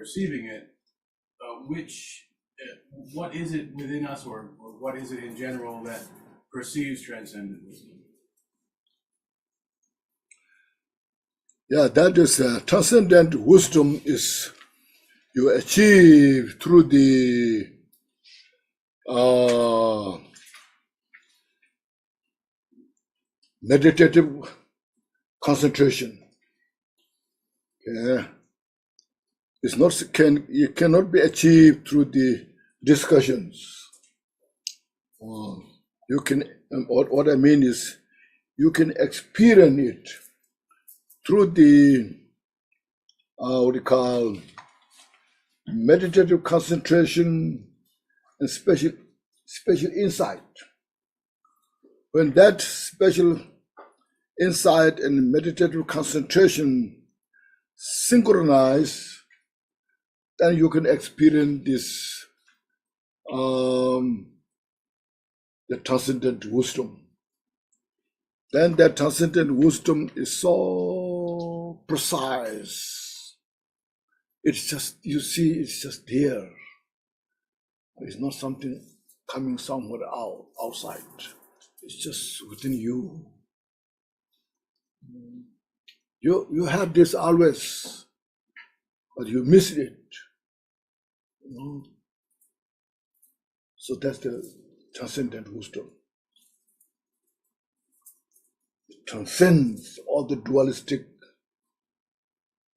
perceiving it, what is it within us, or what is it in general that perceives transcendent wisdom? Yeah, that is transcendent wisdom is you achieve through the meditative concentration. Yeah. It's not it cannot be achieved through the discussions. You can what I mean is you can experience it through the what we call meditative concentration and special insight. When that special insight and meditative concentration synchronize, then you can experience this the transcendent wisdom. Then that transcendent wisdom is so precise. It's just, you see, it's just there. It's not something coming somewhere outside. It's just within you. You have this always, but you miss it. So that's the transcendent wisdom. It transcends all the dualistic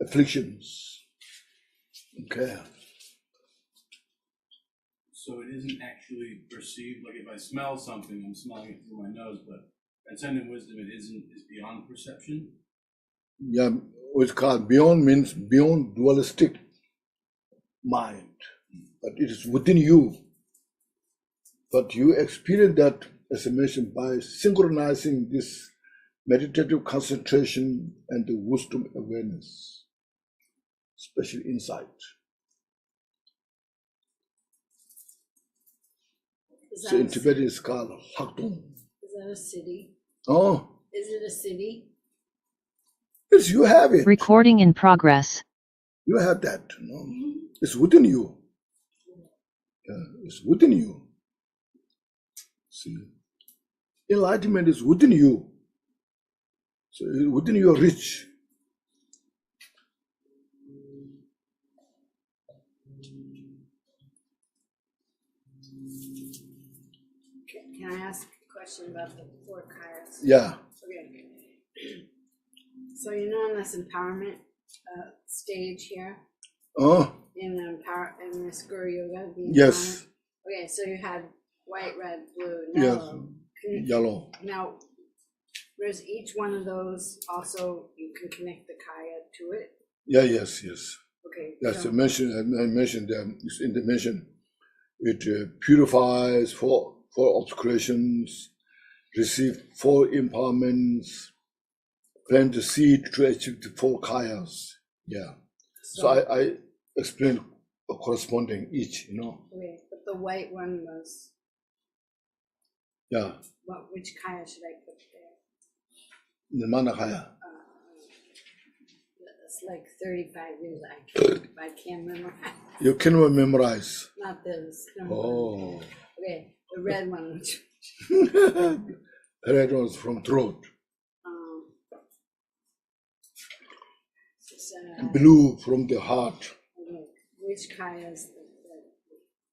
afflictions. Okay. So it isn't actually perceived, like if I smell something, I'm smelling it through my nose, but transcendent wisdom, is beyond perception? Yeah, what's called beyond means beyond dualistic mind, but it is within you. But you experience that, as I mentioned, by synchronizing this meditative concentration and the wisdom awareness, special insight. So in Tibet it's called Hakdong. Is that a city? Oh. Is it a city? Yes, you have it. Recording in progress. You have that. It's within you. Yeah, it's within you. See, enlightenment is within you. So within your reach. Can I ask a question about the 4 kayas? Yeah. Okay. So on this empowerment stage here, in this Guru Yoga, yes. Okay, so you had white, red, blue, yellow. Yes. Yellow. Now, there's each one of those also, you can connect the kaya to it? Yeah, yes. Okay. That's I mentioned in the mention. It purifies 4 obscurations, receive 4 empowerments, plant the seed to achieve the 4 kayas. Yeah. So I explained corresponding each, Okay, but the white one was. Yeah. Which kaya should I put there? The Manakaya. It's like 35 years. I can't memorize. You cannot memorize. Not this. Oh. Okay, the red one. The red one's from throat. Blue from the heart. Okay. Which kaya is the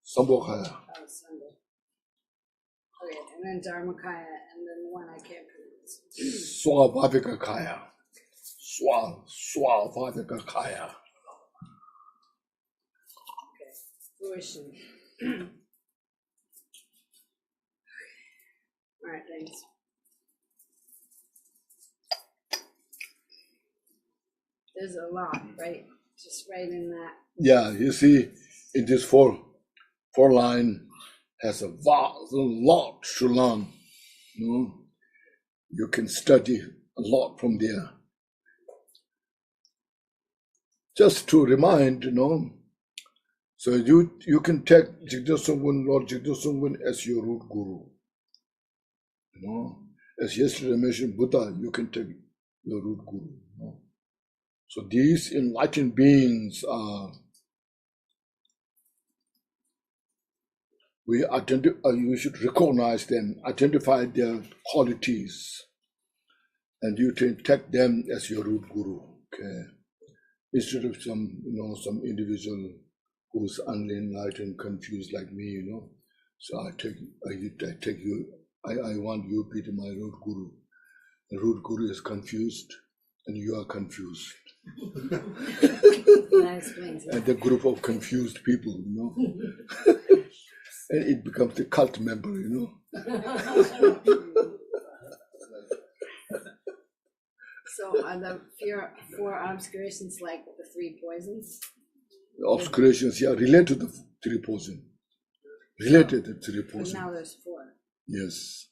Sambhokaya. Oh, Sambho. Okay, and then Dharma kaya, and then the one I can't pronounce. Swabhavika kaya. Swabhavika kaya. Okay, fruition. All right, thanks. There's a lot, right? Just right in that. Yeah, you see, in this four line has a lot to learn. You can study a lot from there. Just to remind, so you can take Lord Jigdo Songwen as your root guru. As yesterday I mentioned Buddha, you can take your root guru. So these enlightened beings are you should recognize them, identify their qualities, and you take them as your root guru. Okay, instead of some individual who's unenlightened, confused like me, So I take you. I want you to be my root guru. The root guru is confused, and you are confused. That explains it. And the group of confused people, and it becomes a cult member, So are the four obscurations like the three poisons? The obscurations, relate to the three poison. Related to the three But poison. now there's four. Yes.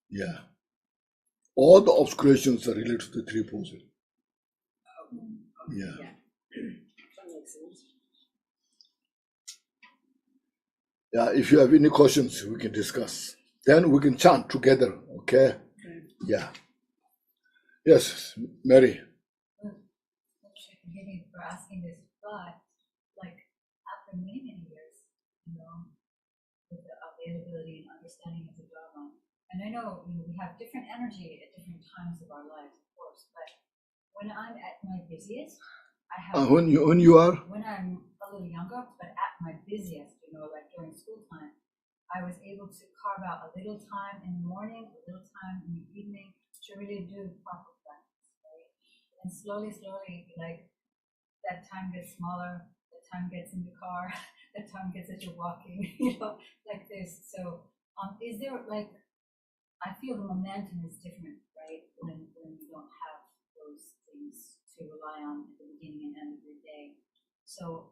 Yeah. All the obscurations are related to the three poison. Yeah. That makes sense. Yeah, if you have any questions, we can discuss. Then we can chant together, okay? Yeah. Yes, Mary. Forgive me for asking this, but after many years, with the availability and understanding of the Dharma, and I know we have different energy at different times of our lives, of course, but when I'm at my busiest, I have When you are when I'm a little younger, but at my busiest, like during school time, I was able to carve out a little time in the morning, a little time in the evening to really do proper practice, right? And slowly, that time gets smaller, the time gets in the car, the time gets into walking, like this. So, is there I feel the momentum is different, right? When you don't have those things to rely on at the beginning and end of your day. So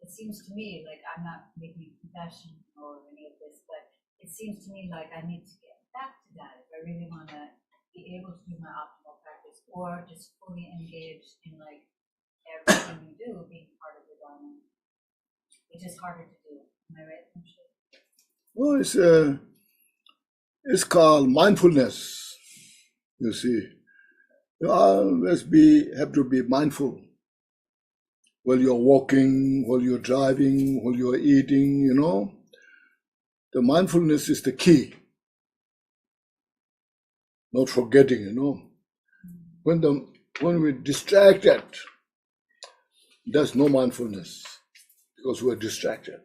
it seems to me like I'm not making a confession or any of this, but it seems to me like I need to get back to that if I really want to be able to do my optimal practice, or just fully engaged in everything you do being part of the Dharma, which is harder to do. Am I right? I'm sure. well, it's called mindfulness. You see, you always have to be mindful while you're walking, while you're driving, while you're eating. The mindfulness is the key. Not forgetting, When we're distracted, there's no mindfulness because we're distracted.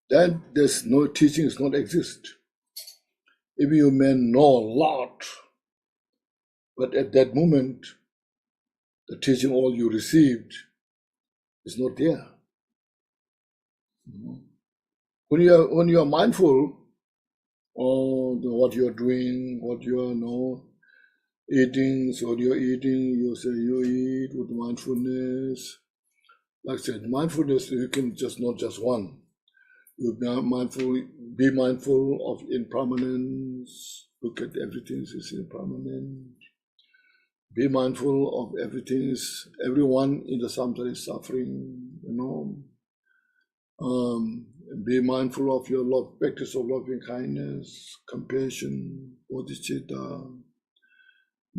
Then there's no teaching, does not exist. If you may know a lot, but at that moment, the teaching all you received is not there. When you are mindful of what you're doing, what you are eating, so you're eating, you say you eat with mindfulness. Like I said, mindfulness, you can not just one. You be mindful of impermanence. Look at everything is impermanent. Be mindful of everyone in the samsara is suffering, Be mindful of your practice of loving kindness, compassion, bodhicitta.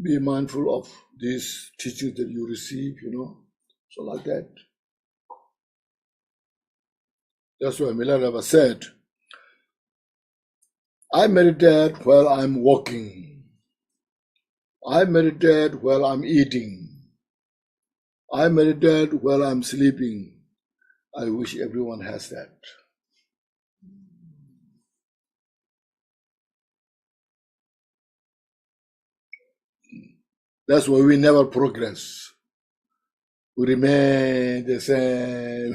Be mindful of these teachings that you receive, So like that. That's why Milarepa said, I meditate while I'm walking. I meditate while I'm eating. I meditate while I'm sleeping. I wish everyone has that. That's why we never progress. We remain the same.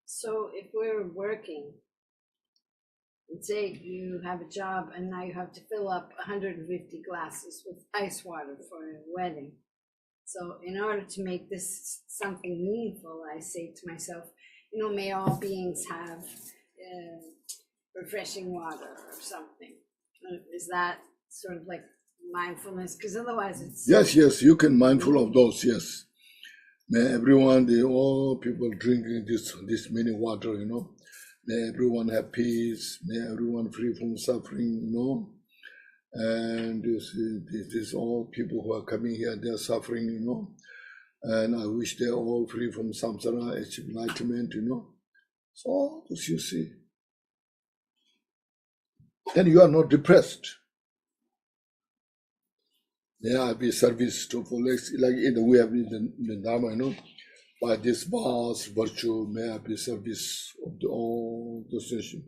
So if we're working, and say you have a job and now you have to fill up 150 glasses with ice water for a wedding. So in order to make this something meaningful, I say to myself, may all beings have refreshing water or something. Is that sort of like mindfulness? Because otherwise it's... Yes, you can mindful of those, yes. May everyone, all people drinking this many water, May everyone have peace. May everyone free from suffering, And this is all people who are coming here, they're suffering, you know. And I wish they're all free from samsara, achieve enlightenment, you know. So this you see. Then you are not depressed. There will be service to like in the way of the dharma, you know. By this vast virtue, may I be service of all the sentient.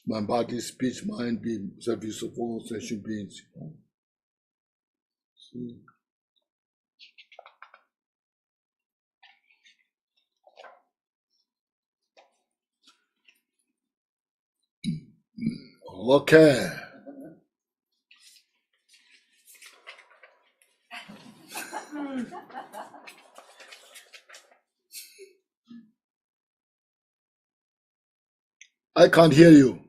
My body, speech, mind be service of all sentient beings. You know? See? Okay. I can't hear you.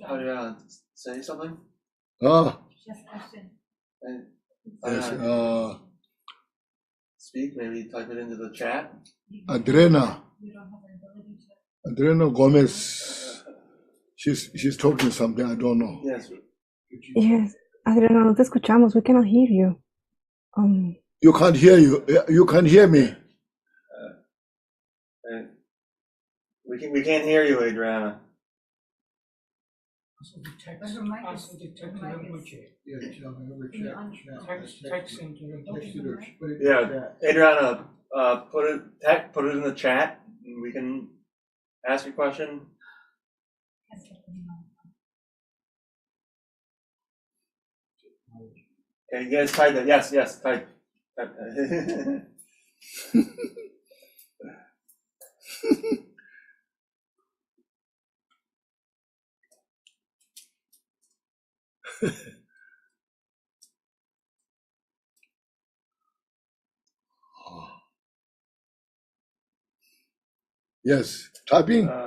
How do you say something? Ah, Just question. yes. Speak, maybe type it into the chat. Adrena. You don't have an ability to. Adrena Gomez. She's talking something, I don't know. Yes. Yes, Adriana, no te escuchamos. We cannot hear you. You can't hear you. You can hear me. We can't hear you, Adriana. But her mic is. Yeah, Adriana, put it in the chat, and we can ask a question. Okay, you guys type it. Yes, type. Yes, typing. All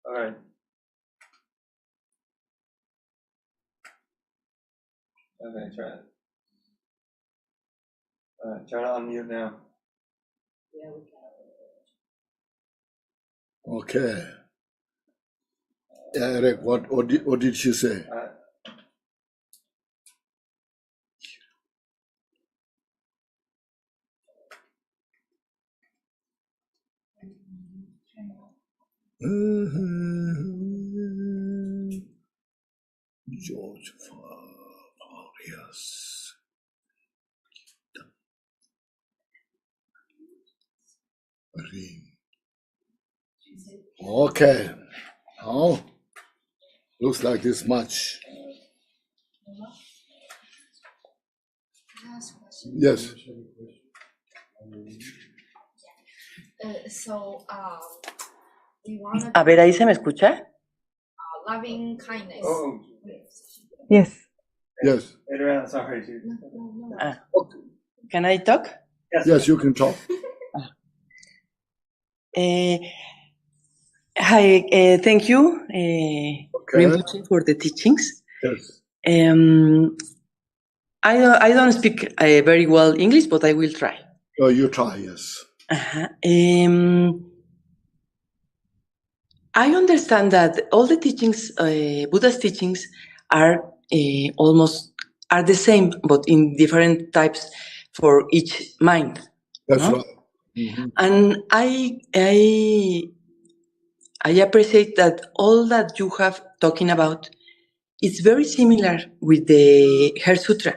right. Okay, try it. Try to unmute now. Yeah, we can. Okay. Eric, what did she say? George Farias. Okay. Now, looks like this much. Yes. So, we want A ver, ahí se me escucha. loving kindness. Oh, Yes. Yes. Adriana, sorry. Can I talk? Yes, you can talk. Hi, thank you, Rinpoche, for the teachings. Yes. I don't speak very well English, but I will try. Oh, you try, yes. I understand that all the teachings, Buddha's teachings, are almost the same, but in different types for each mind. That's no? right. Mm-hmm. And I appreciate that all that you have talking about is very similar with the Hair Sutra.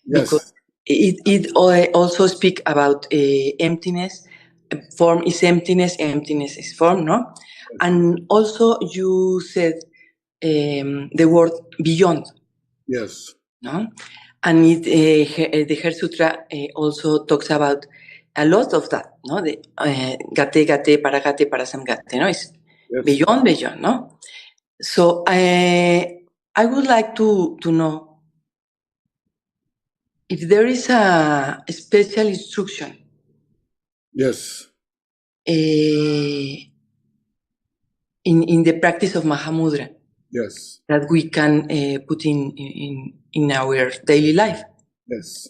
Yes. Because it also speak about emptiness. Form is emptiness, emptiness is form, no? Yes. And also you said the word beyond. Yes. No? And the Hair Sutra also talks about a lot of that, no? The gate, gate, paragate, parasamgate, no? It's yes. Beyond, no? So I would like to know if there is a special instruction Yes. in the practice of Mahamudra Yes. that we can put in our daily life. Yes.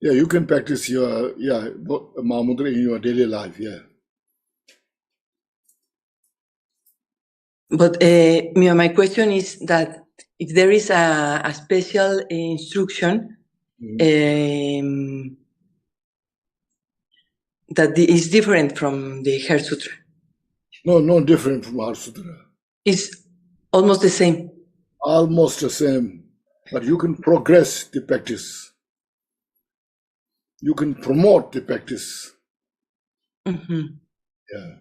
Yeah, you can practice your Mahamudra in your daily life. Yeah. But my question is that if there is a special instruction that is different from the Heart Sutra. No different from Heart Sutra. It's almost the same. Almost the same, but you can progress the practice. You can promote the practice. Mm-hmm. Yeah.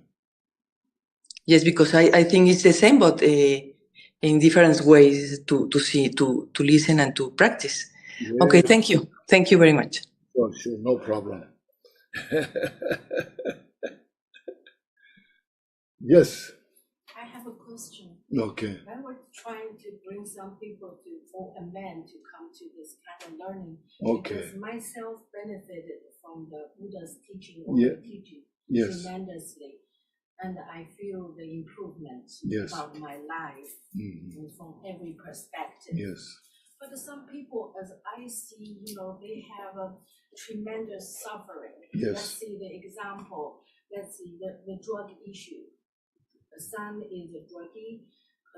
Yes, because I think it's the same, but in different ways to see, to listen and to practice. Yeah. Okay, thank you. Thank you very much. Sure, no problem. Yes. I have a question. Okay. When we're trying to bring some people or a man to come to this kind of learning, Okay. because myself benefited from the Buddha's teaching teaching Yes. tremendously, and I feel the improvement about my life and from every perspective. Yes. But some people, as I see, they have a tremendous suffering. Yes. Let's see the example. Let's see the drug issue. The son is a druggie.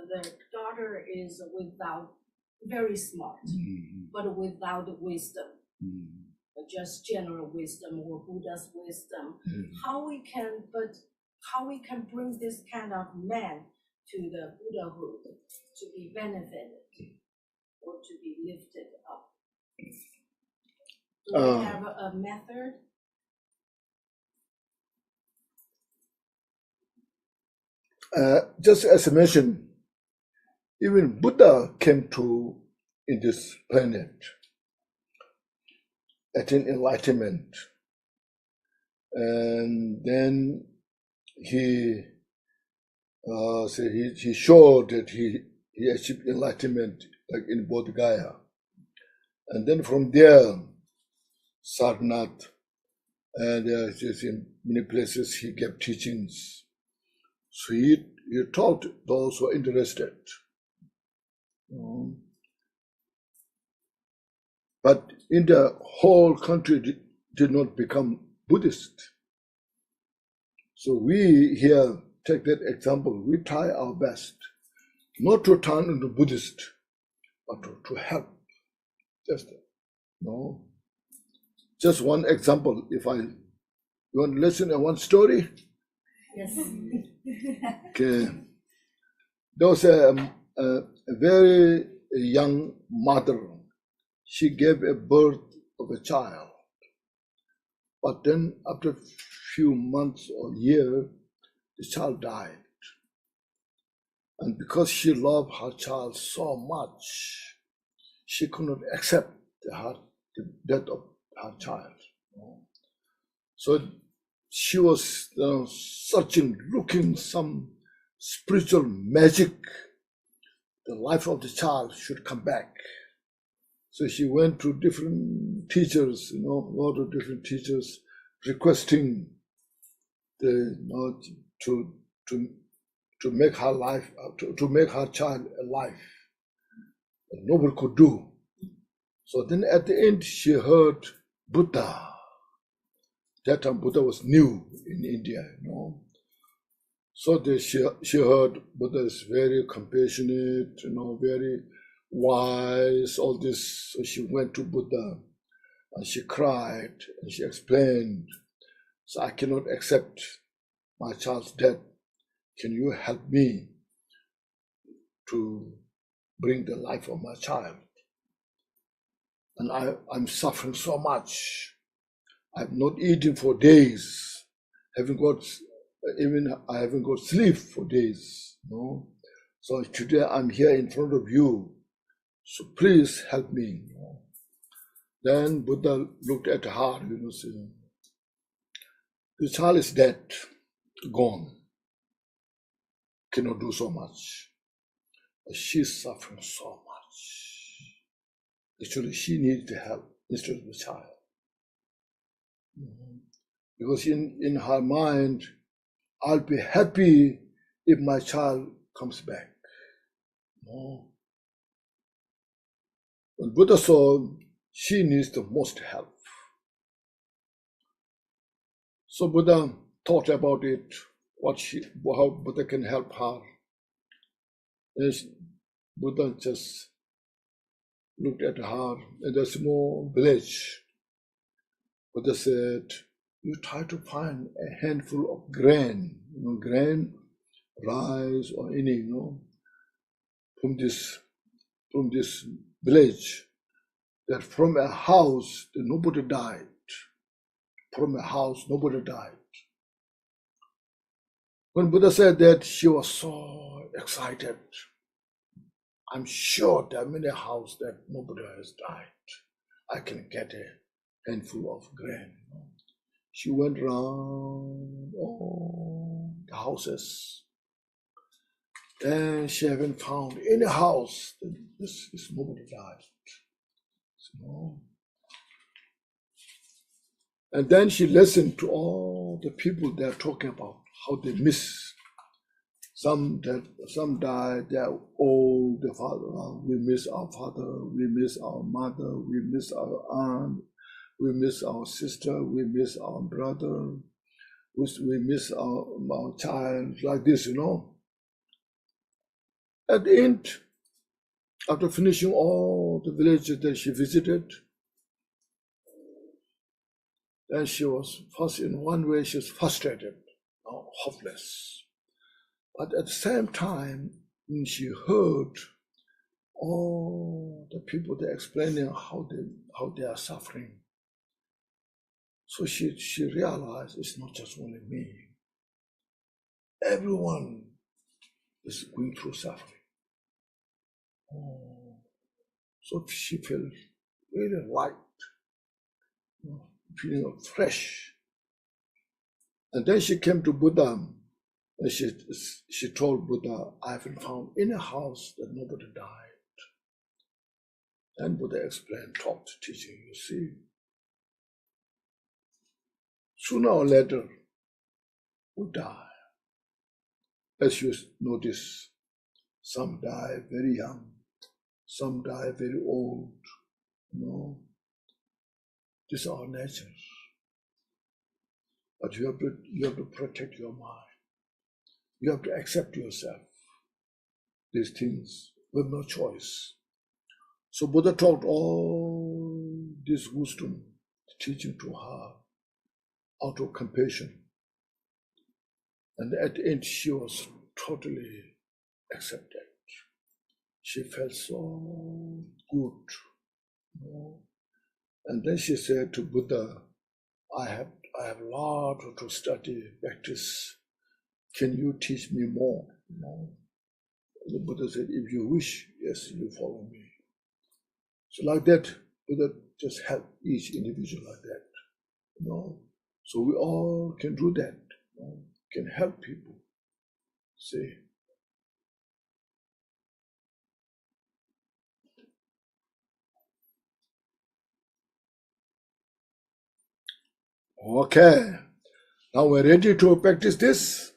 The daughter is very smart, but without wisdom, just general wisdom or Buddha's wisdom. How we can bring this kind of man to the Buddhahood to be benefited or to be lifted up? Do we have a method? Just as I mentioned, even Buddha came to in this planet at an enlightenment, and then he showed that he achieved enlightenment like in Bodh Gaya, and then from there, Sarnath, and just in many places he gave teachings. So he taught those who are interested. But in the whole country did not become Buddhist. So we here take that example. We try our best not to turn into Buddhist, but to help. Just one example. If you want to listen to one story? Yes. Okay. There was a very young mother. She gave a birth of a child. But then after a few months or year, the child died. And because she loved her child so much, she could not accept the death of her child. So she was searching, looking some spiritual magic. The life of the child should come back. So she went to different teachers, a lot of different teachers, requesting to make her life, to make her child alive. But nobody could do. So then at the end, she heard Buddha. That time Buddha was new in India, So she heard Buddha is very compassionate, very wise, all this. So she went to Buddha and she cried and she explained, so I cannot accept my child's death. Can you help me to bring the life of my child? And I'm suffering so much. I've not eaten for days. I haven't got sleep for days. So today I'm here in front of you. So please help me. Then Buddha looked at her, said, the child is dead, gone. cannot do so much. But she's suffering so much. Actually, she needs the help instead of the child. Because in her mind, I'll be happy if my child comes back. No. When Buddha saw, she needs the most help. So Buddha thought about it, how Buddha can help her. And Buddha just looked at her in a small village. Buddha said, you try to find a handful of grain, grain, rice or any, from this village, that from a house that nobody died. From a house, nobody died. When Buddha said that, she was so excited. I'm sure there are many houses that nobody has died. I can get a handful of grain. She went around all the houses, and she haven't found any house that this nobody died. So, and then she listened to all the people they're talking about, how they miss. Some died, they're old, the father, we miss our father, we miss our mother, we miss our aunt, we miss our sister, we miss our brother, we miss our child, like this, At the end, after finishing all the villages that she visited, then she was first, in one way, she was frustrated, hopeless. But at the same time, when she heard all the people they're explaining how they are suffering, so she realized it's not just only me. Everyone is going through suffering. So she felt really light, feeling fresh. And then she came to Buddha, and she told Buddha, I haven't found any house that nobody died. And Buddha explained, taught, teaching, you see. Sooner or later, we die. As you notice, some die very young, some die very old. This is our nature. But you have to protect your mind. You have to accept yourself. These things, we have no choice. So Buddha taught all this wisdom, teaching to her, out of compassion. And at the end, she was totally accepted. She felt so good. And then she said to Buddha, I have a lot to study, practice. Can you teach me more? The Buddha said, if you wish, yes, you follow me. So like that, Buddha just help each individual like that. So we all can do that. Can help people. See. Okay. Now we're ready to practice this.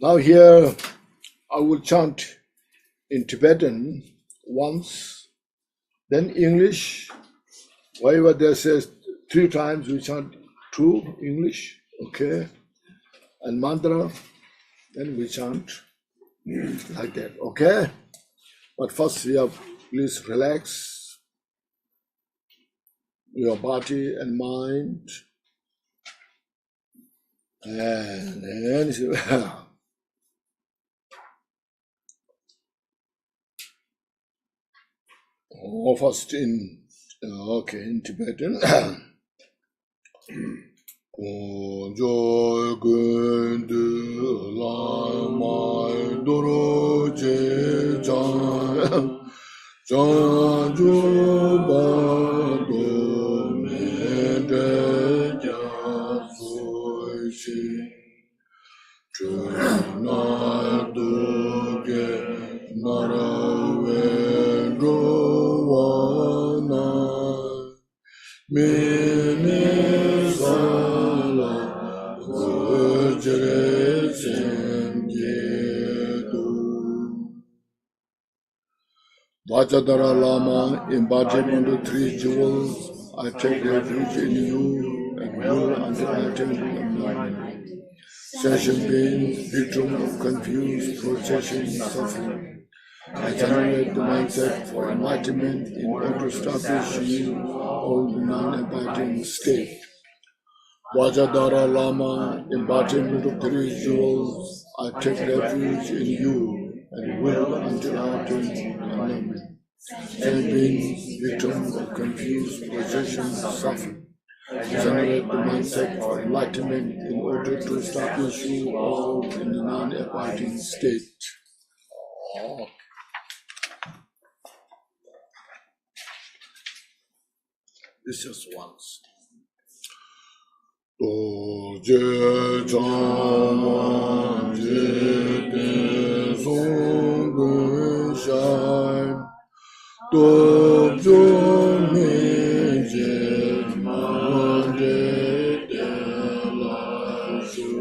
Now here I will chant in Tibetan once, then English. Wherever there says 3 times, we chant 2 English, okay? And mantra, then we chant like that, okay? But first please relax your body and mind. And then first in Tibetan. Konchog Gyaltsen Lama Konchok Sonam Drikung Vajradhara Lama, embodiment of three jewels, I take refuge in you and will until I attain enlightenment. Sentient beings, victim of confused procession suffering. I generate the mindset for enlightenment in order to establish you all the non-abiding state. Vajradhara Lama, embodiment of three jewels, I take refuge in you and will until I attain enlightenment. Sentient beings, victim of confused procession suffering. Generate the mindset for enlightenment in order to establish you all in the non-abiding state. This is once. Doje Chama Jete Songwe Shai Dobjo Meje Mande Dela Shu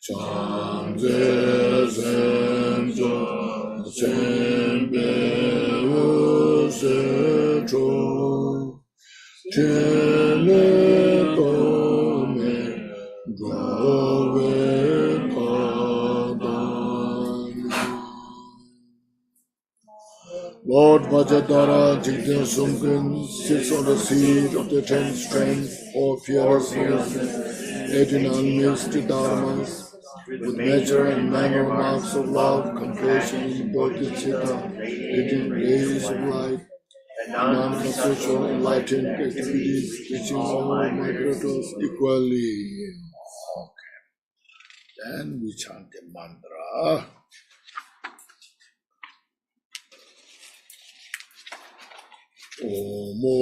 Chamze Zemjo Zembe Usetro Chele Tome Gove Padana. Lord Vajradhara Jigna Sumkin sits on the seat of the 10th strength or fearlessness, 18 unmixed dharmas, with measure and manner marks of love, compassion, bodhichitta, 18 rays of light, and non-conceptual enlightened activities reaching all migrators equally. Okay. Then we chant the mantra. Omo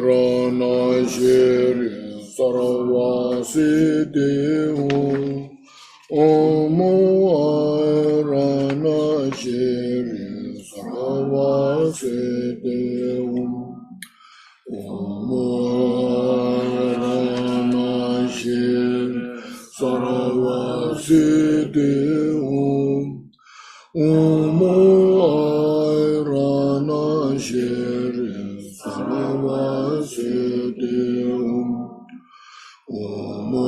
Rana Shiri Saravasi Dehu Omo Rana Shiri Saravasi Dehu Omo Rana Shiri Saravasi Dehu Omo Rana Shiri Saravasi Dehu Omo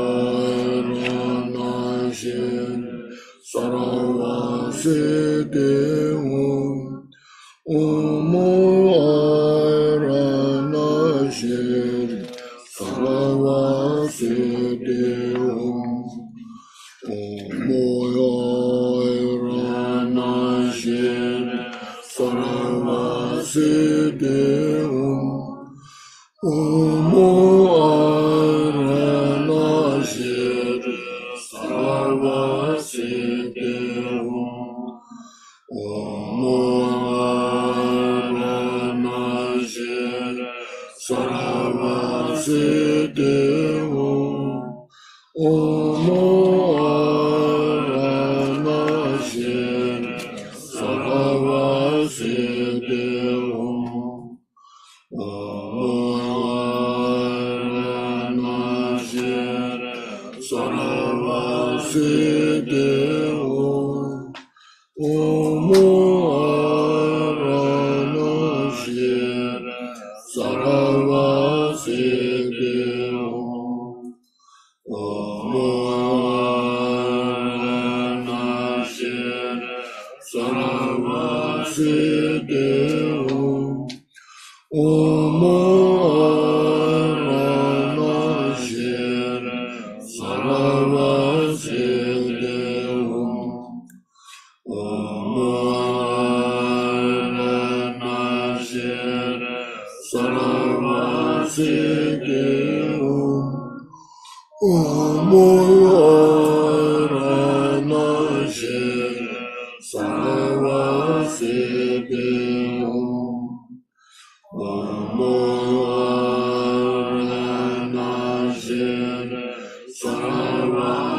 Rana Shiri Saravasi Dehu Omo Rana Shiri Saravasi Dehu Omo Rana Shiri Saravasi Dehu Omo Rana Shiri Saravasi Dehu Omo Rana Shiri Saravasi Dehu Omo Rana Shiri Saravasi Dehu Omo Rana Shiri Saravasi Dehu Omo Rana Shiri Saravasi Dehu Omo Rana Shiri Saravasi Dehu Omo Rana Shiri Saravasi Dehu Omo Rana Shiri Saravasi Dehu Omo Rana Shiri Saravasi Dehu Omo Rana Shiri Saravasi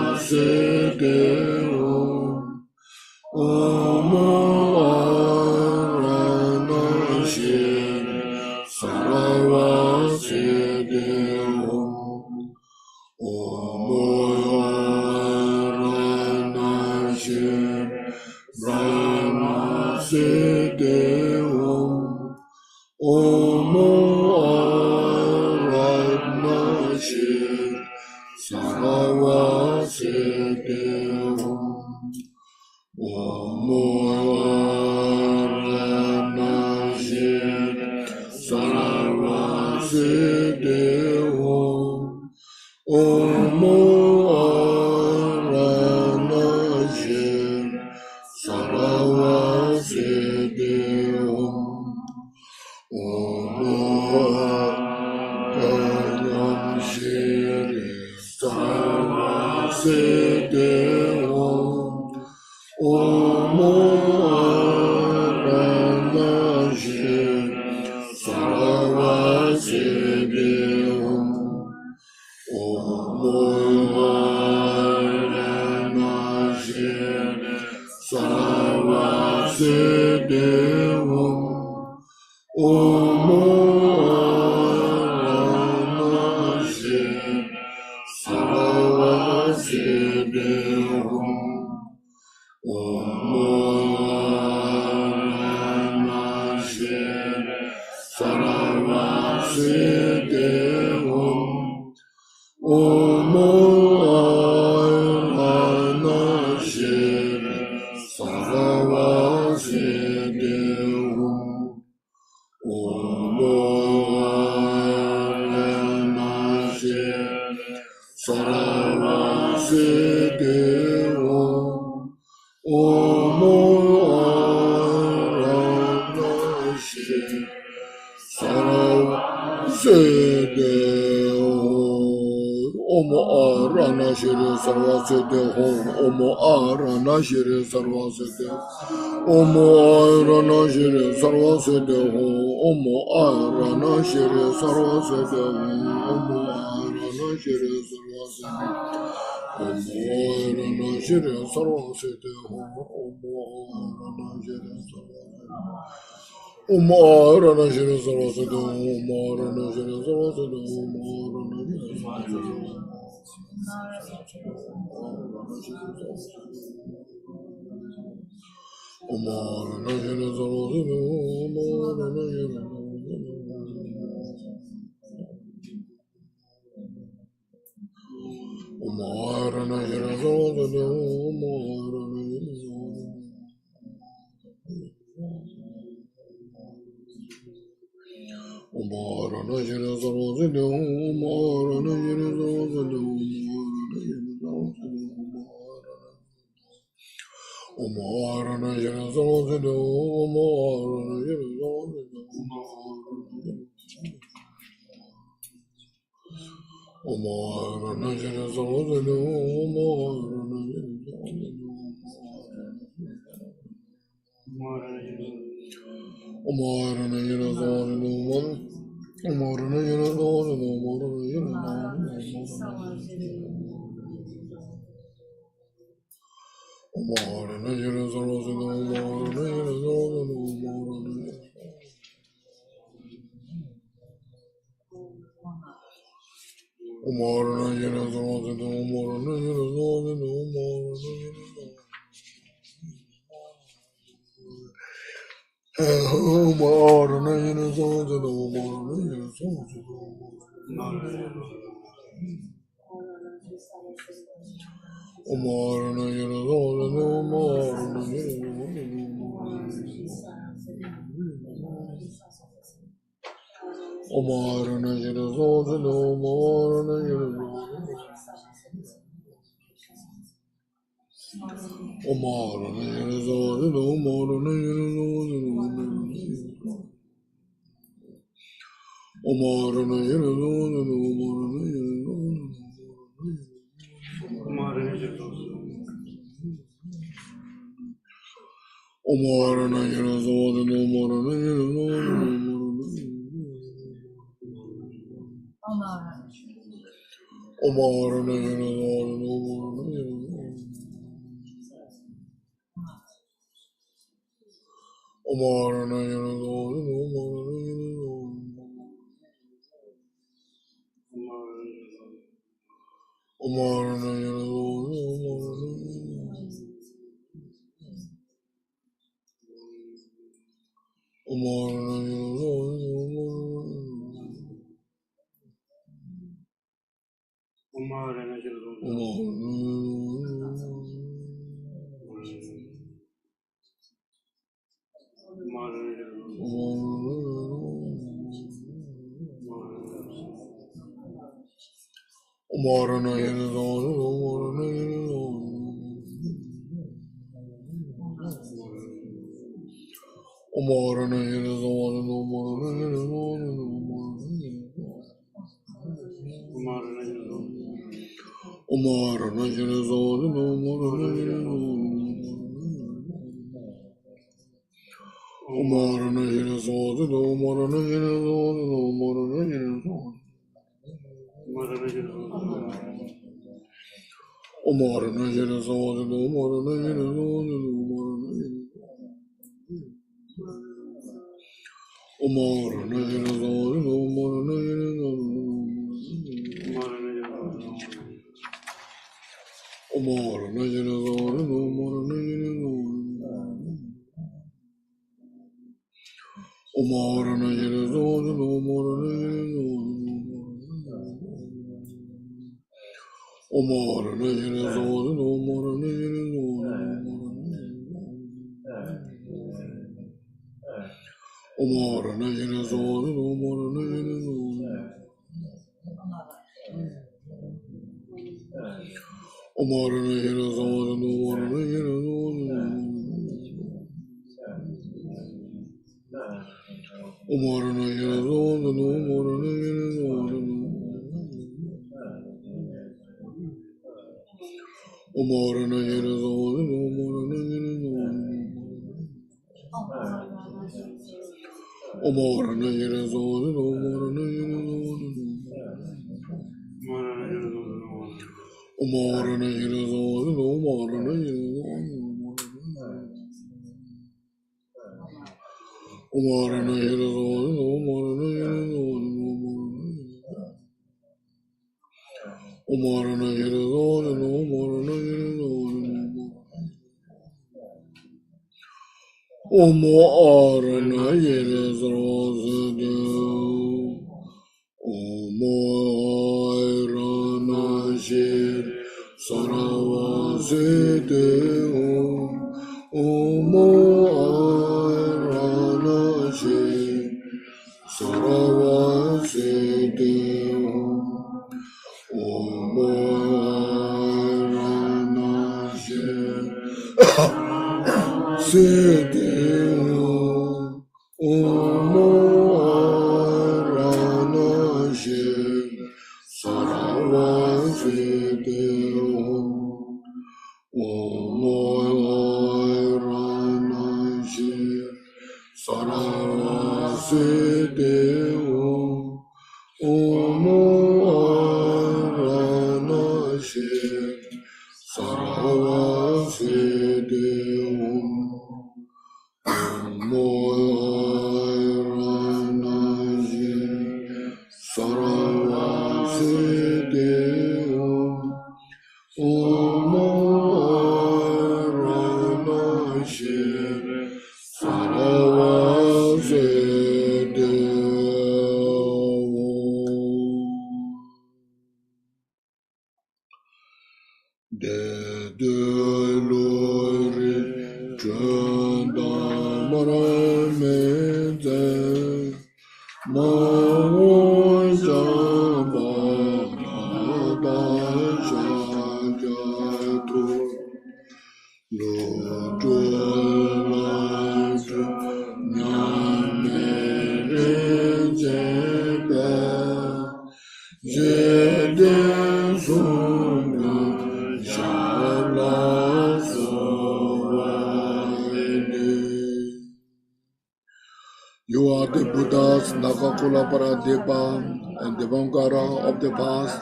You are the Buddhas, Nakakula Paradepa, and Devamkara of the past,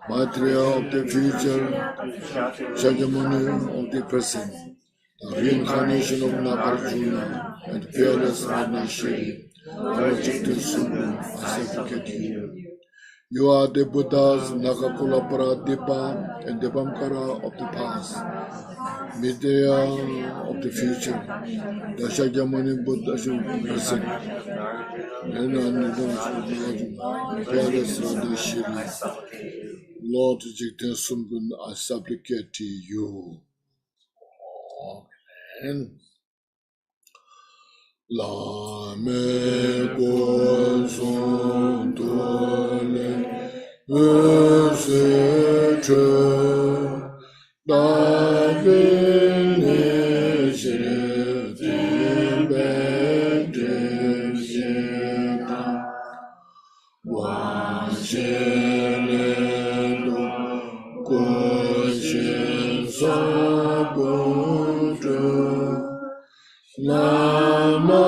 Maitreya of the future, Shakyamuni of the present. the reincarnation of Nagarjuna and fearless Radnashri, Rajikta Sundam, I supplicate you. You are the Buddhas, Nakakula Paradipa, and Devamkara of the past, Vidya of the future, the Shakyamuni Buddha should present, and fearless Radnashri. Lord Jigten Sumbun, I supplicate to you. And La me Konchog Gyaltsen Rinpoche, Da emanation-replica, Lama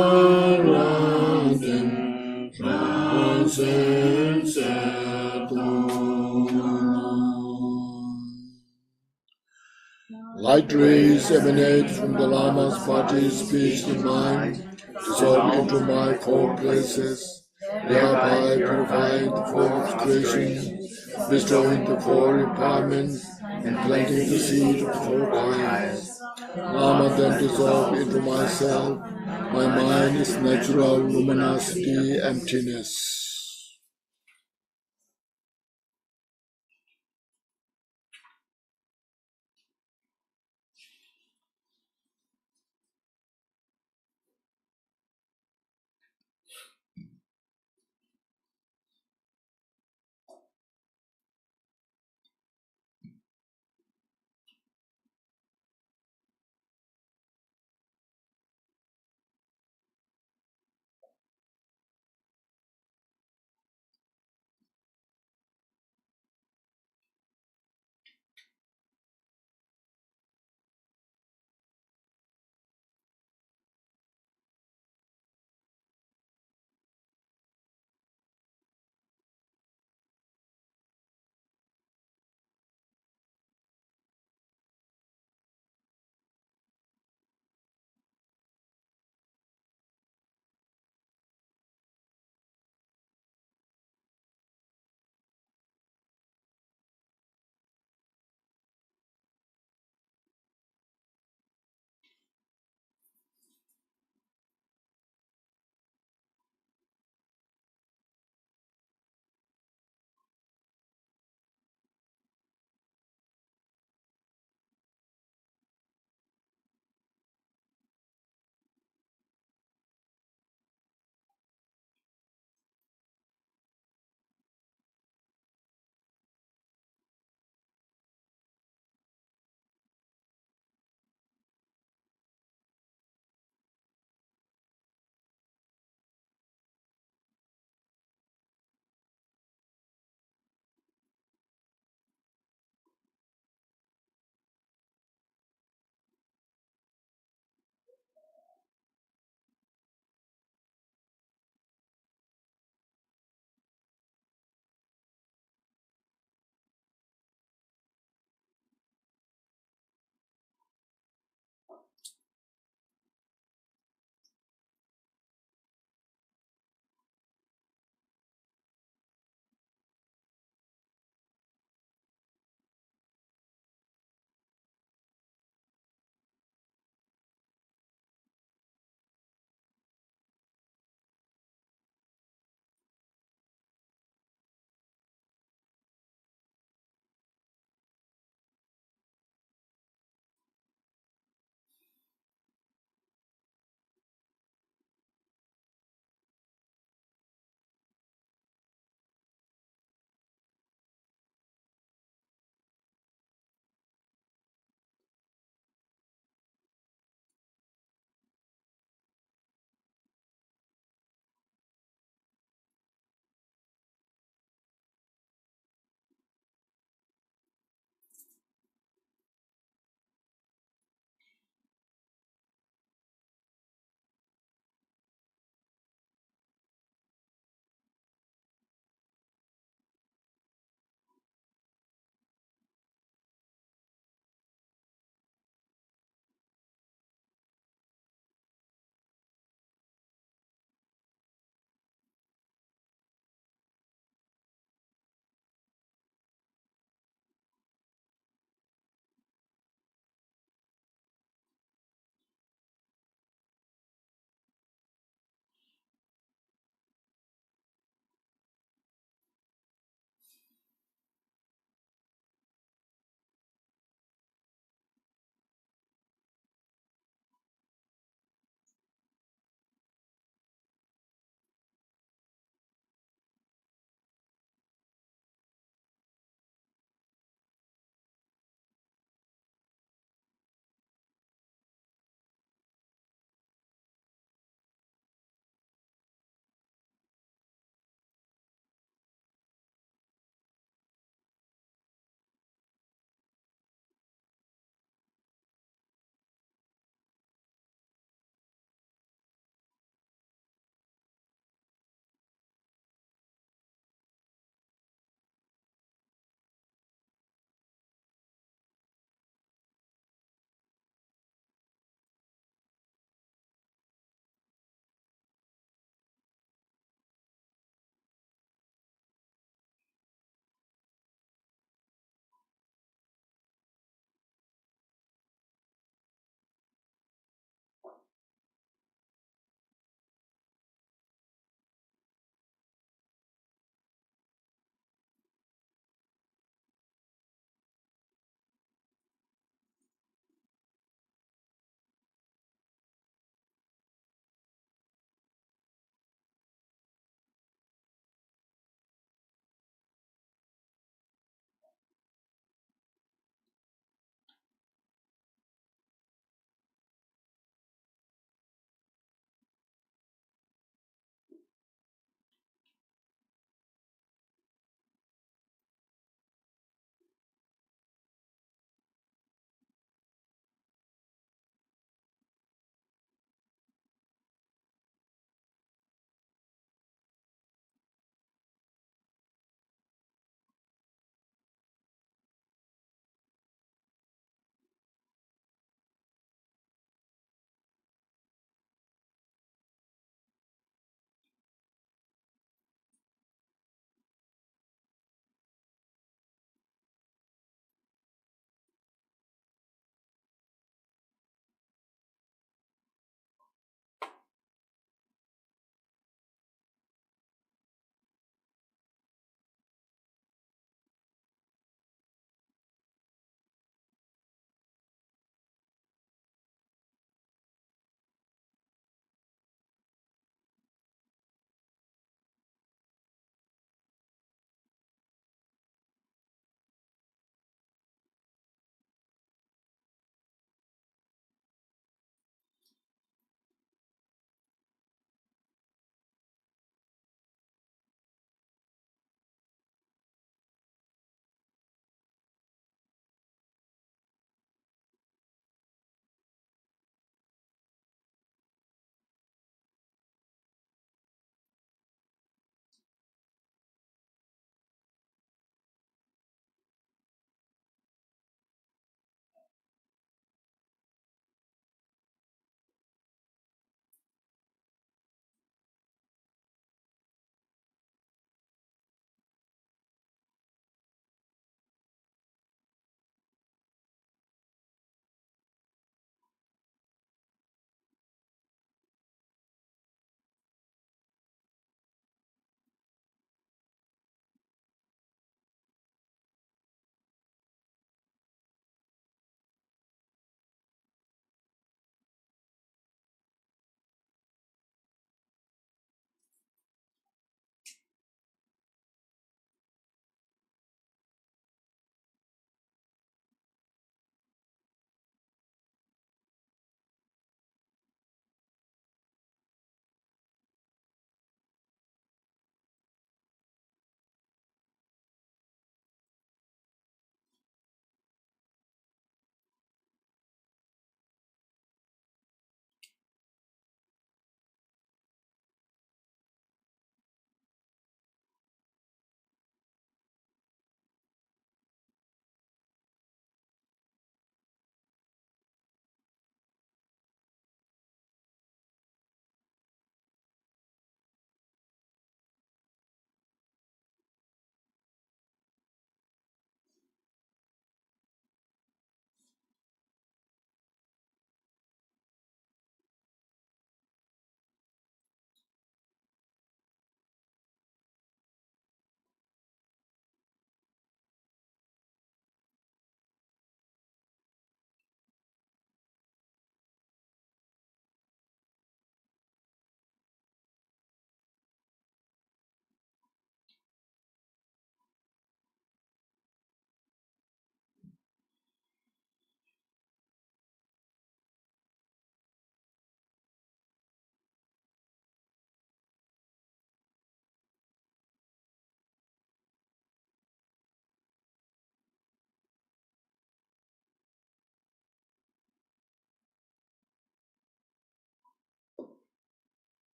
Light rays emanate from the Lama's body, speech, and mind, dissolve into my four places, thereby purifying the four obscurations, bestowing the four empowerments, and planting the seed of the four kinds. Lama then dissolve into myself. My mind is natural luminosity, emptiness.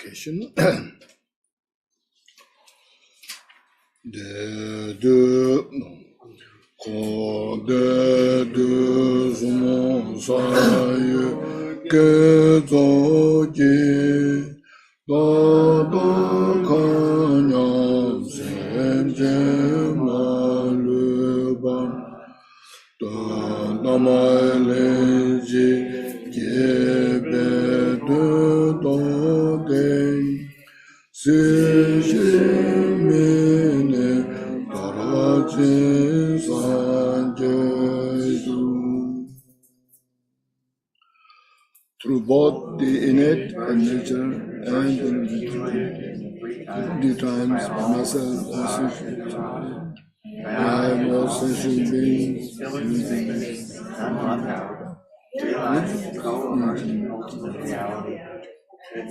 dedication. Ko de sumo saye ke zo ji da kanya sen je ma le ban da ma le ji ke be de do de si shi mi ne through both the innate nature and the times myself associated. I am all sentient beings and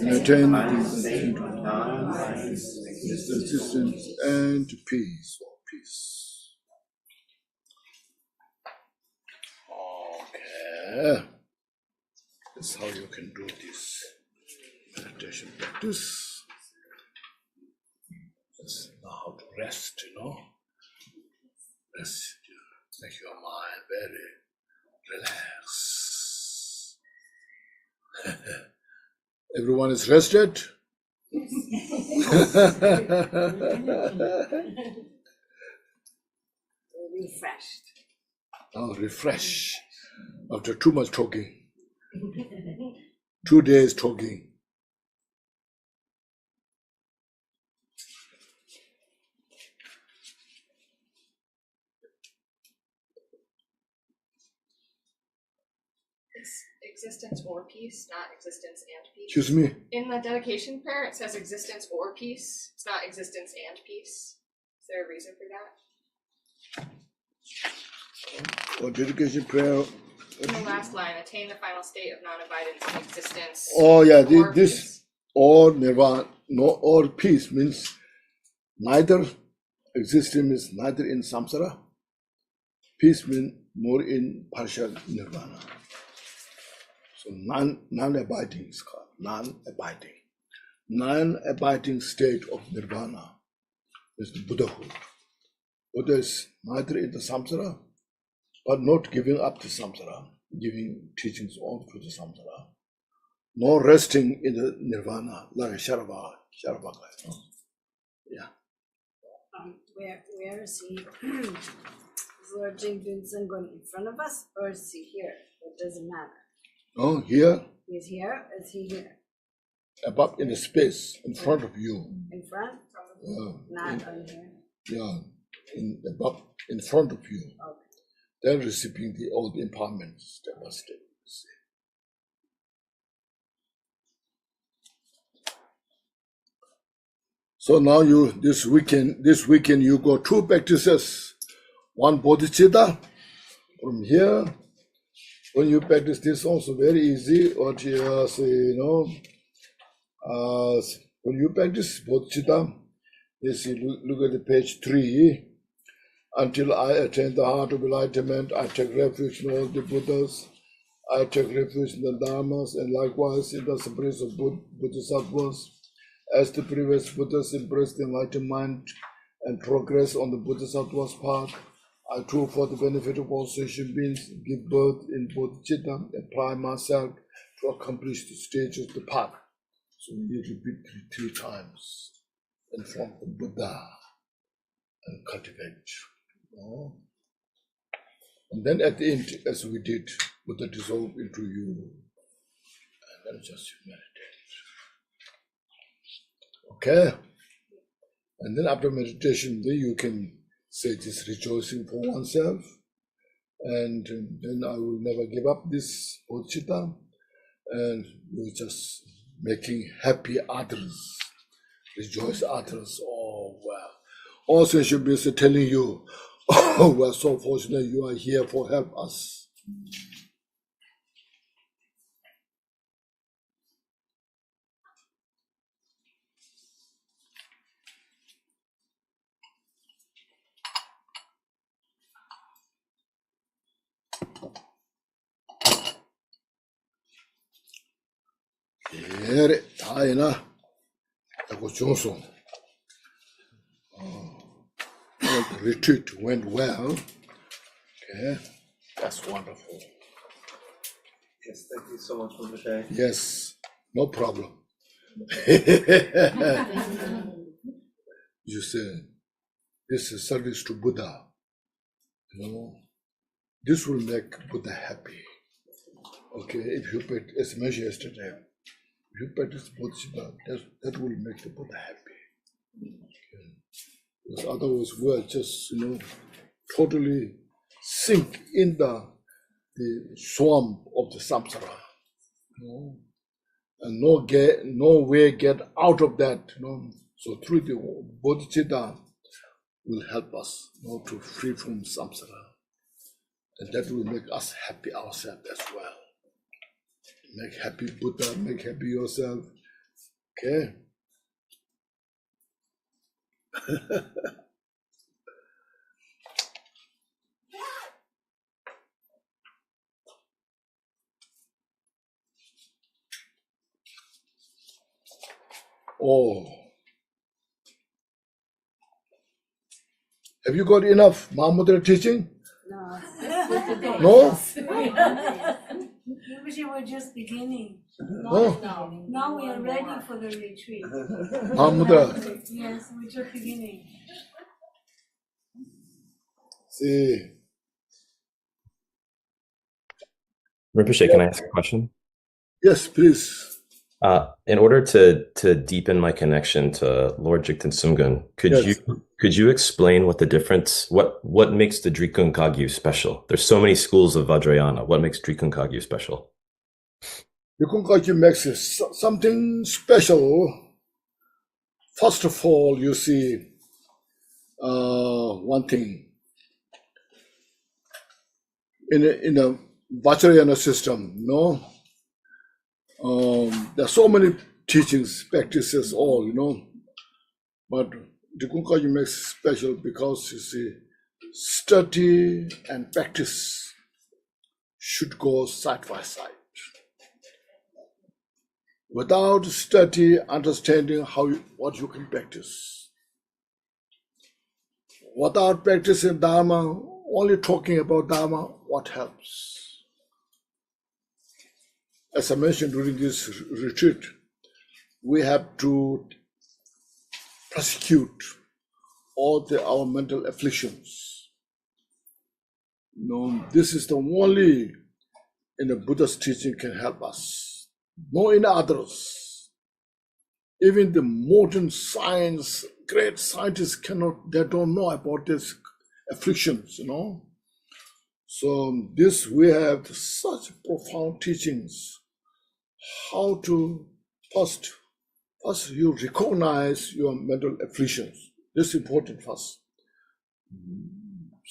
attain its existence and peace or peace. Okay. That's how you can do this meditation practice. That's how to rest, Rest, make your mind very relaxed. Everyone is rested? Refreshed. Now refresh after too much talking. 2 days talking. It's existence or peace, not existence and peace. Excuse me? In the dedication prayer, it says existence or peace. It's not existence and peace. Is there a reason for that? Or dedication prayer. In the last line, attain the final state of non-abidance in existence. Oh yeah, or this peace. or nirvana, no, or peace means neither existence is neither in samsara. Peace means more in partial nirvana. So non-abiding is called non-abiding. Non-abiding state of nirvana is the Buddhahood. Buddha is neither in the samsara, but not giving up the samsara, giving teachings all through the samsara. No resting in the nirvana, like a Sharabhaka. Yeah. Where is he? Is Lord Jingdun Sungun in front of us, or is he here? It doesn't matter. Oh, here, He's here. Is he here? above in the space in front of you. In front? Not on here. Yeah, above in front of you. Okay. They're receiving all the empowerment step by step. So now this weekend you go 2 practices. One bodhicitta from here. When you practice this also very easy. What you say, when you practice bodhicitta, you see, look at the page 3. Until I attain the heart of enlightenment, I take refuge in all the Buddhas. I take refuge in the dharmas, and likewise in the spirits of bodhisattvas. As the previous Buddhas embraced the enlightened mind and progress on the bodhisattva's path, I too, for the benefit of all sentient beings, give birth in bodhicitta, apply myself to accomplish the stages of the path. So we need to repeat 3 times in front of the Buddha and cultivate. And then at the end, as we did, Buddha dissolve into you, and then just meditate. Okay? And then after meditation, then you can say this rejoicing for oneself, and then I will never give up this bodhicitta, and you're just making happy others, rejoice others. Oh, wow. Also, should be telling you, oh, we're so fortunate you are here for help us. Here, Johnson. The retreat went well. Okay, that's wonderful. Yes, thank you so much, Rinpoche. Yes, no problem. You say, this is service to Buddha. This will make Buddha happy. Okay, if you put, as mentioned yesterday, if you practice Bodhichitta, that will make the Buddha happy. Okay. Because otherwise we are just, totally sink in the swamp of the samsara. And no way get out of that. So through the Bodhichitta will help us to free from samsara. And that will make us happy ourselves as well. Make happy Buddha, make happy yourself. Okay? Oh. Have you got enough Mahamudra teaching? No. No? Rinpoche, we're just beginning. No? Now we are ready for the retreat. Mahamudra. Yes, we're just beginning. See. Rinpoche, can I ask a question? Yes, please. In order to deepen my connection to Lord Jigten Sumgun, could you explain what the difference, what makes the Drikung Kagyu special? There's so many schools of Vajrayana. What makes Drikung Kagyu special? Drikung Kagyu makes it something special. First of all, you see one thing. In a Vajrayana system, there are so many teachings, practices, all, but Drikung Kagyu makes it special because, you see, study and practice should go side by side. Without study, understanding what you can practice. Without practicing dharma, only talking about dharma, what helps? As I mentioned during this retreat, we have to prosecute all our mental afflictions. This is the only in the Buddha's teaching can help us. No in others. Even the modern science, great scientists they don't know about these afflictions, So this we have such profound teachings. How to first you recognize your mental afflictions. This is important first.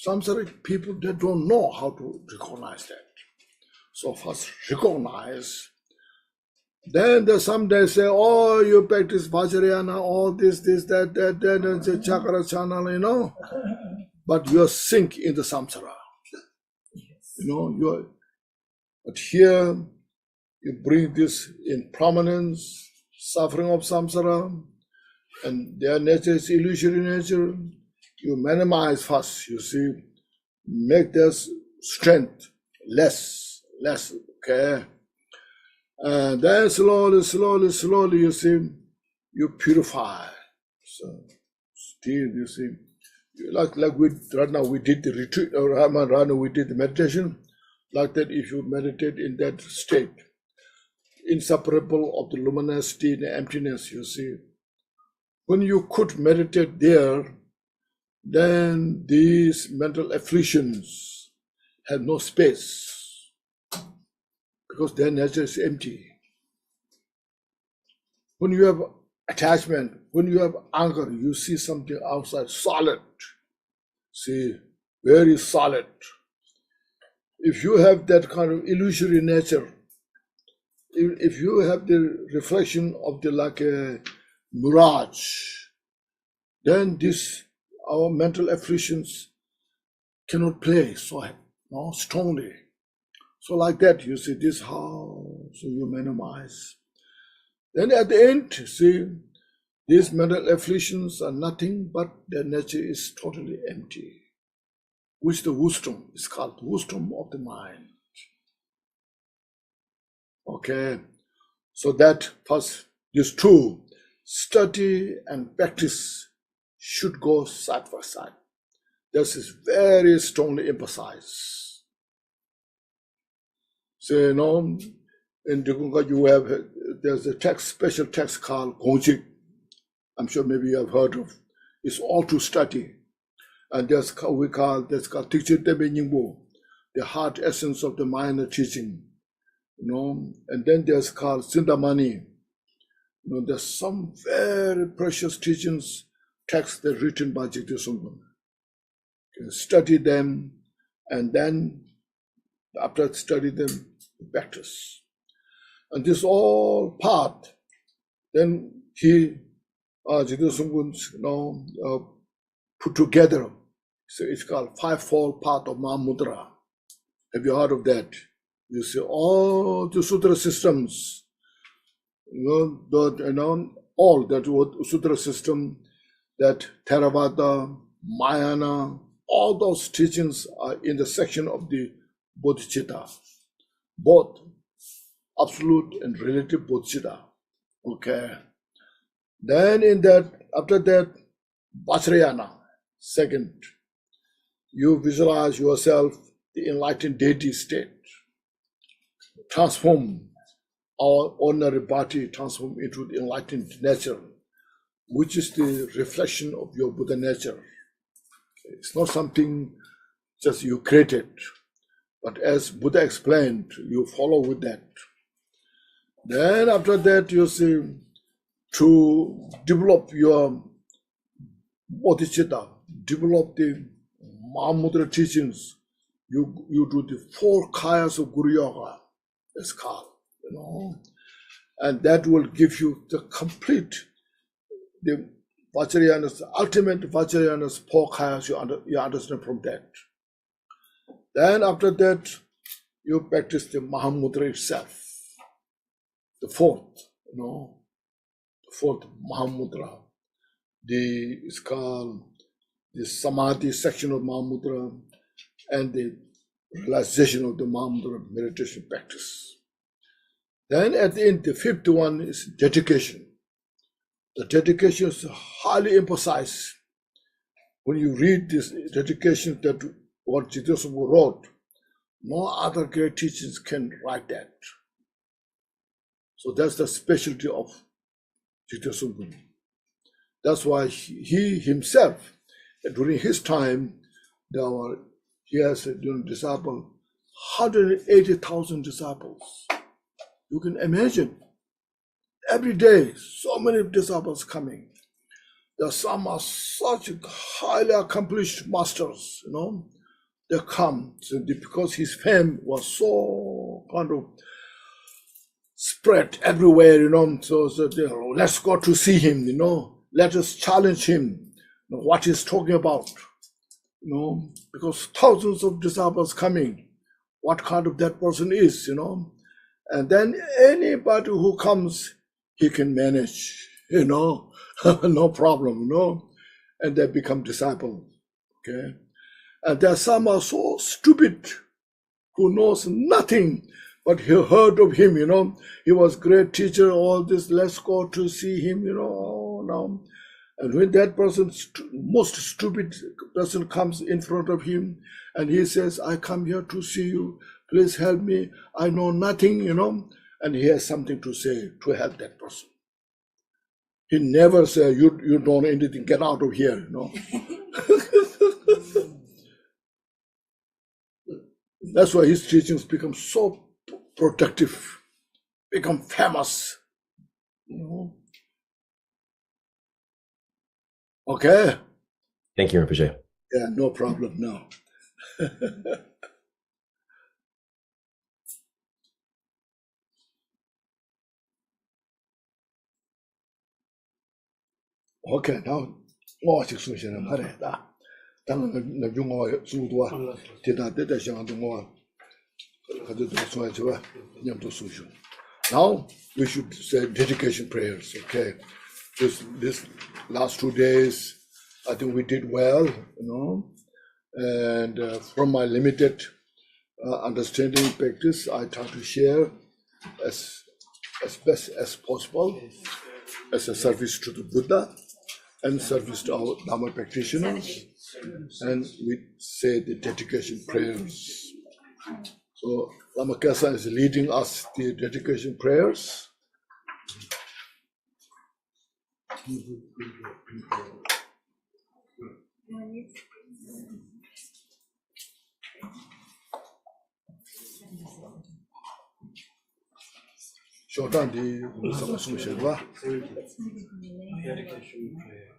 Samsaric people, they don't know how to recognize that. So first recognize. Then there's some they say, oh, you practice Vajrayana, all this, that, and say chakra channel, But you are sink in the samsara. But here you bring this in prominence, suffering of samsara, and their nature is illusory nature. You minimize first, you see, make their strength less, okay? And then slowly, you see, you purify. So still, you see, like right now we did the retreat, or right now we did the meditation, like that if you meditate in that state, inseparable of the luminosity and emptiness, you see. When you could meditate there, then these mental afflictions have no space because their nature is empty. When you have attachment, when you have anger, you see something outside solid. See, very solid. If you have that kind of illusory nature, if you have the reflection of the like a mirage, then our mental afflictions cannot play so strongly. So like that, you see this how, so you minimize. Then at the end, see, These mental afflictions are nothing but their nature is totally empty, which the wisdom is called wisdom of the mind. Okay, so that first, these two, study and practice, should go side by side. This is very strongly emphasized. So, you know, in Drikung you have, there's a text, special text called Konchik. I'm sure maybe you have heard of. It's all to study. And that's called teaching the heart essence of the minor teaching. You know, and then there's called Sindamani. You know, there's some very precious teachings, texts that are written by Jigte Sumgön. Study them, and then after study them, practice. And this all part, then he, Jigte Sumgön, you know, put together. So it's called fivefold path of Mahamudra. Have you heard of that? You see all the sutra systems, you know, all that sutra system, that Theravada, Mahayana, all those teachings are in the section of the Bodhichitta, both absolute and relative Bodhichitta. Okay. Then in that, after that, Vajrayana, second, you visualize yourself the enlightened deity state. Transform our ordinary body, transform into the enlightened nature, which is the reflection of your Buddha nature. It's not something just you created, but as Buddha explained, you follow with that. Then after that, you see, to develop your bodhicitta, develop the Mahamudra teachings, you do the 4 kayas of Guru Yoga, it's called, you know, and that will give you the complete, the Vajrayanas, ultimate Vajrayanas 4 kayas, you understand from that. Then after that, you practice the Mahamudra itself, the 4th, you know, the 4th Mahamudra. It's called the Samadhi section of Mahamudra and the realization of the Mahamudra meditation practice. Then at the end, the 5th one is dedication. The dedication is highly emphasized. When you read this dedication, that what Jigte Sumgön wrote, no other great teachers can write that. So that's the specialty of Jigte Sumgön. That's why he himself, during his time, he has disciples, 180,000 disciples. You can imagine, every day, so many disciples coming. There some are such highly accomplished masters, you know. They come because his fame was so kind of spread everywhere, you know. So let's go to see him, you know. Let us challenge him, you know, what he's talking about, you know, because thousands of disciples coming, what kind of that person is, you know. And then anybody who comes, he can manage, you know, no problem, you know, and they become disciples, okay. And there are some are so stupid who knows nothing, but he heard of him, you know, he was great teacher, all this, let's go to see him, you know, now. And when that person, most stupid person comes in front of him and he says, I come here to see you, please help me, I know nothing, you know, and he has something to say to help that person. He never says, you don't know anything, get out of here, you know. That's why his teachings become so productive, become famous, you know. Okay. Thank you, Rinpoche. Yeah, no problem now. Okay, now, what is the now we should say dedication prayers, okay? this last 2 days, I think we did well, and from my limited understanding practice, I try to share as best as possible as a service to the Buddha and service to our Dharma practitioners, and we say the dedication prayers. So Lama Kesa is leading us the dedication prayers. Shodan di sama sungsheba. Dedication prayer.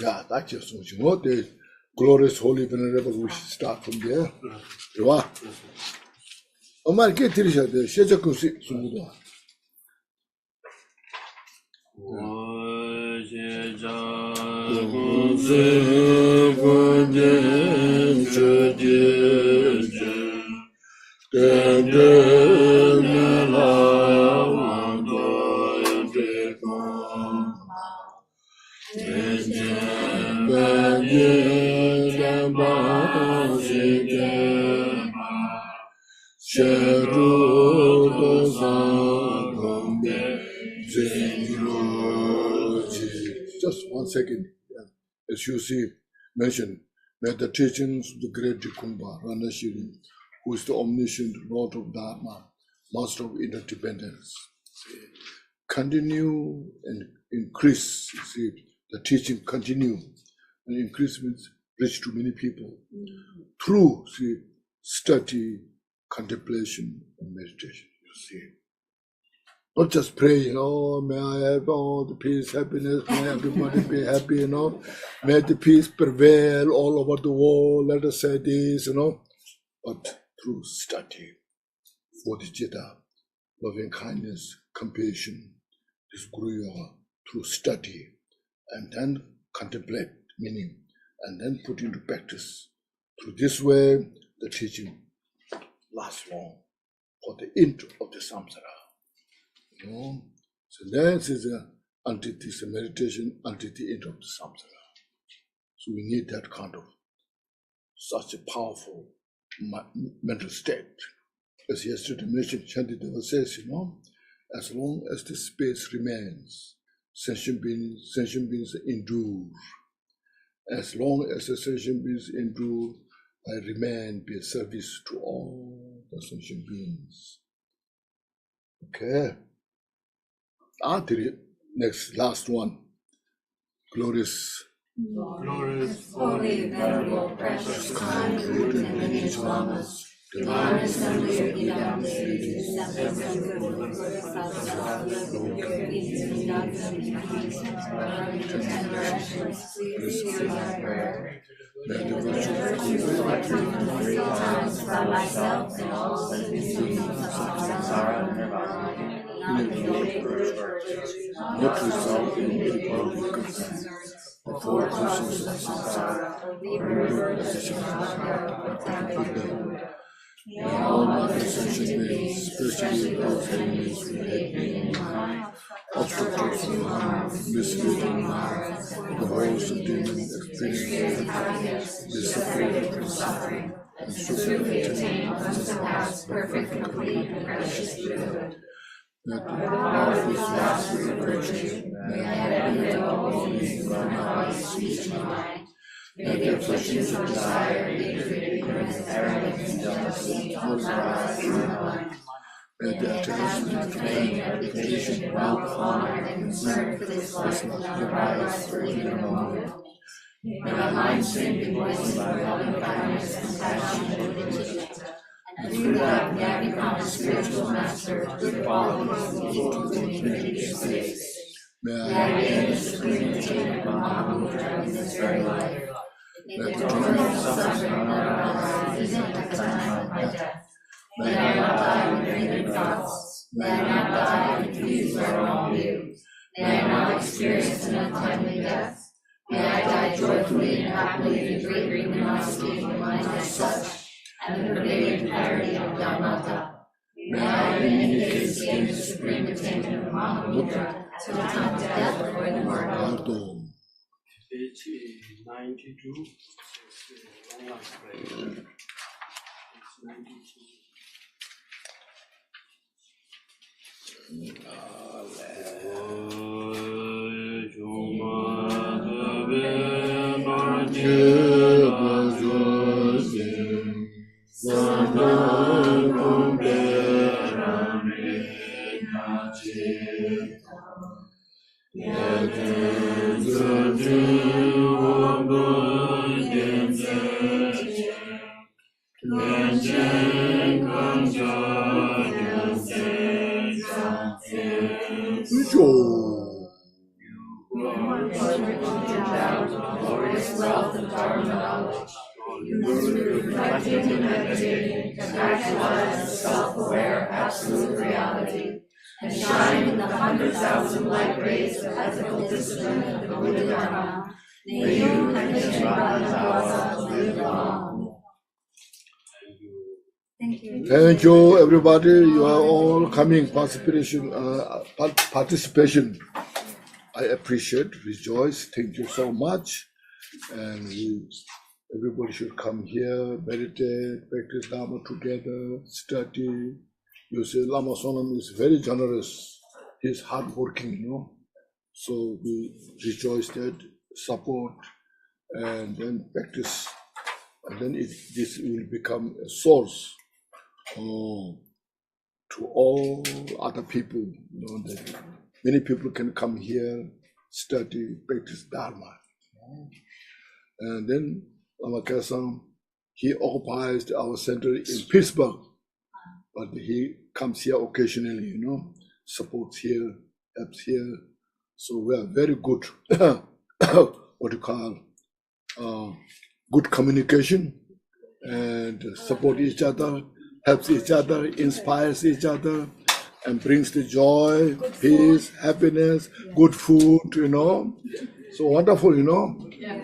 Yeah, that's just what you want. The glorious, holy, venerable, we should start from there. Right? Omar, get to the Shejakusi Sumuda. Just 1 second. Yeah. As you see, mentioned, may the teachings of the great Drikung Ranashiri, who is the omniscient Lord of Dharma, Master of interdependence, continue and increase. See, the teaching continue and increase means reach to many people through study, contemplation, and meditation. You see, not just pray, may I have all the peace, happiness, may everybody be happy, may the peace prevail all over the world, let us say this, but through study, bodhicitta, loving kindness, compassion, this Guru Yoga, through study, and then contemplate meaning, and then put into practice. Through this way, the teaching lasts long for the end of the samsara. So that is until this meditation, until the end of the samsara. So we need that kind of such a powerful mental state. As yesterday mentioned, Shantideva says, as long as the space remains, sentient beings endure. As long as the sentient beings endure, I remain, be a service to all the sentient beings. Okay. Next, last one. Glorious, holy, venerable, precious, kind, good, and lineage lamas, divine assembly of Idam deities, please hear my prayer. May the virtue of 3 times by myself and all the beings of samsara nirvana, not result in people concerns, but for persons of samsara, may all other sentient beings, especially those enemies who hate me in mind, obstacles to harm, misleading hearts, the host of demons experience happiness, disappear from suffering, and swiftly attain unsurpassed, perfect, complete, and precious good. That the powerful mastery of virtue may benefit all beings in body, speech, and mind. May the afflictions of desire, hatred, ignorance, arrogance, and jealousy all arise in my mind. May the attachment to fame, reputation, wealth, honor, and concern for this life not arise for even a moment. May my mind sing be voiced by loving kindness, compassion, and bodhichitta. And through that, may I become a spiritual master of good qualities equal to infinity space. May I gain the supreme attainment of Mahamudra in this very life. May the torment of suffering never arise even at the time of my death. May I not die with vain thoughts. May I not die confused by wrong views. May I not experience an untimely death. May I die joyfully and happily in great luminosity of mind as such, and the pervading clarity of Dharmata. May I in any case gain the supreme attainment of Mahamudra to the time of death or in the mortal. Page 92. One last page. Page 92. Khenchen Konchog Gyaltsen Rinpoche, glorious wealth of dharma knowledge, who reflecting and meditating can actualize the self-aware absolute reality and shine in the 100,000 light rays of ethical discipline of the Buddha Dharma. May you, Khenchen Konchog, live long. Thank you. Thank you, everybody. You are all coming, participation. I appreciate, rejoice. Thank you so much. And everybody should come here, meditate, practice Dharma together, study. You see, Lama Sonam is very generous. He's hardworking, So we rejoice that, support, and then practice. And then this will become a source to all other people, that many people can come here, study, practice Dharma. And then Lama Kesam, he occupies our center in Pittsburgh, but he comes here occasionally, supports here, helps here. So we are very good, what you call, good communication, and support each other, helps each other, inspires each other, and brings the joy, peace, happiness, good food, So wonderful,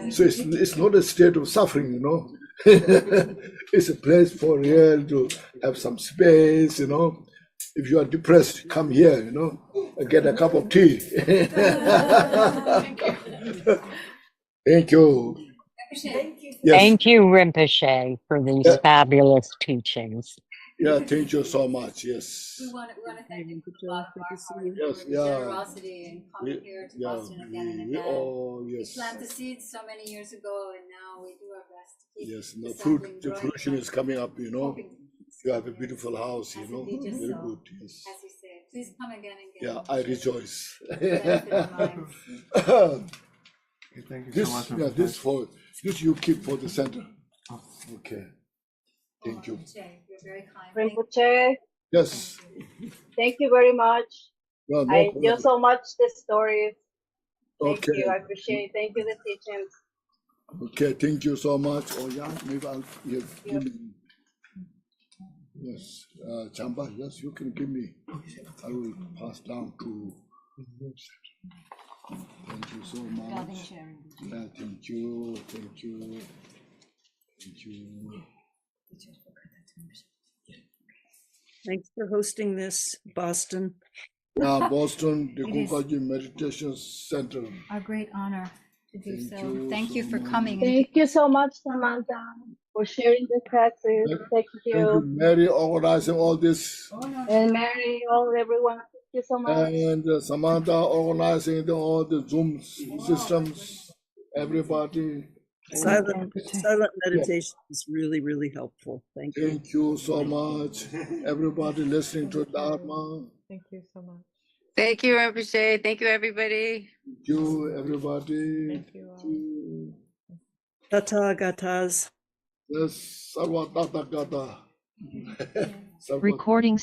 So it's not a state of suffering, It's a place for real to have some space, if you are depressed, come here, and get a cup of tea. Thank you. Yes. Thank you, Rinpoche, for these fabulous teachings. Yeah, thank you so much. Yes. We want to thank you from the bottom of our heart Yes, for your generosity and coming here to yeah, Boston again and we again. all, yes. We planted seeds so many years ago, and now we do our best to keep Yes, no the fruit, sapling the growing. fruition is coming up, You have a beautiful house, As Very it be just so. good, yes. As you say, please come again and again. Yeah, I rejoice. Benefit our minds. Thank you This, so much. yeah, this you keep for the center. Okay. Thank you. You're very kind. Rinpoche, Yes. thank you very much. No, no I enjoy problem. so much the stories. Thank Okay. you. I appreciate it. Thank you, the teachings. Okay, thank you so much. Oh, yeah, maybe I'll give me. Yes, Chamba, yes, you can give me. I will pass down to. Thank you so much. Yeah, thank you, thank you, thank you. Thanks for hosting this, Boston. Yeah, Boston, Drikung Meditation Center. Our great honor to do Thank so. you Thank you so for much. coming. Thank you so much, Samantha, for sharing the practice. Thank Thank you, Mary, organizing all this, And Mary, everyone. Thank you so much. and Samantha organizing all the Zoom systems. Everybody. Silent meditation is really, really helpful. Thank you. Thank you so much. Everybody listening to Dharma. Thank you so much. Thank you, Rinpoche. Thank you, everybody. Thank you, everybody. Thank you all. Tathagatas. Yes, Sarva Tathagata. Recording